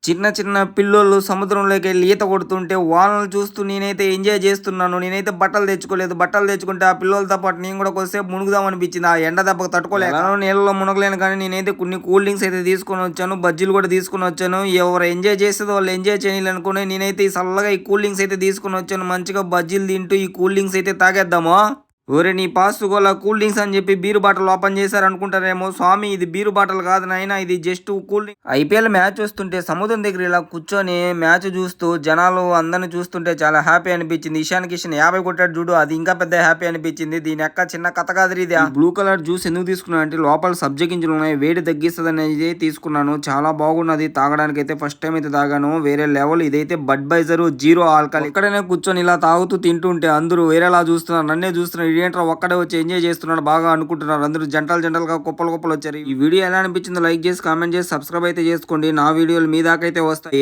చిన్న చిన్న పిల్లోళ్ళు సముద్రంలోకెళ్ళి ఈత కొడుతుంటే వాళ్ళని చూస్తూ నేనైతే ఎంజాయ్ చేస్తున్నాను. నేనైతే బట్టలు తెచ్చుకోలేదు. బట్టలు తెచ్చుకుంటే ఆ పిల్లోలతో పాటు నేను కూడా కొద్దిసేపు మునుగుదాం అనిపించింది. ఆ ఎండ దెబ్బకు తట్టుకోలేక. ఎలానో నీళ్ళలో మునగలేను కానీ నేనైతే కొన్ని కూల్ డ్రింక్స్ అయితే తీసుకొని వచ్చాను. బజ్జీలు కూడా తీసుకొని వచ్చాను. ఎవరు ఎంజాయ్ చేసేది వాళ్ళు ఎంజాయ్ చేయాలి అనుకుని నేనైతే ఈ చల్లగా ఈ కూల్ డ్రింక్స్ అయితే తీసుకొని వచ్చాను. మంచిగా బజ్జీలు తింటూ ఈ కూల్ డ్రింక్స్ అయితే తాగేద్దాము. ఓరే నీ పాసుగోల కూల్ డ్రింక్స్ అని చెప్పి బీరు బాటిల్ ఓపెన్ చేశారు అనుకుంటారేమో. స్వామి ఇది బీరు బాటిల్ కాదు నాయన, ఇది just cool drink. IPL match వస్తుంటే సముద్రం దగ్గర ఇలా కూర్చొని మ్యాచ్ చూస్తూ జనాలు అందరిని చూస్తుంటే చాలా హ్యాపీ అనిపించింది. ఇషాన్ కిషన్ 50 కొట్టాడు చూడు, అది ఇంకా పెద్ద హ్యాపీ అనిపించింది. దీని యొక్క చిన్న కథ కాదు ఇది. బ్లూ కలర్ జ్యూస్ ఎందుకు తీసుకున్నాను అంటే లోపల సబ్జా గింజలు ఉన్నాయి, వేడి తగ్గిస్తుంది అనేది తీసుకున్నాను. చాలా బాగున్నది తాగడానికి అయితే. ఫస్ట్ టైం అయితే తాగాను, వేరే లెవెల్. ఇదైతే బడ్ బైజర్ జీరో ఆల్కహాల్. ఇక్కడనే కూర్చొని ఇలా తాగుతూ తింటుంటే అందరూ వేరేలా చూస్తున్నారు, నన్నే చూస్తున్నారు. ఏంట్రా ఒక్కడే వచ్చి ఎంజాయ్ చేస్తున్నాడు బాగా అనుకుంటున్నారు. అందరూ జంటలుగా కుప్పలు వచ్చారు. ఈ వీడియో ఎలా అనిపించిందో లైక్ చేసి కామెంట్ చేసి సబ్స్క్రైబ్ అయితే చేసుకోండి. నా వీడియోలు మీ దాకా అయితే వస్తాయి.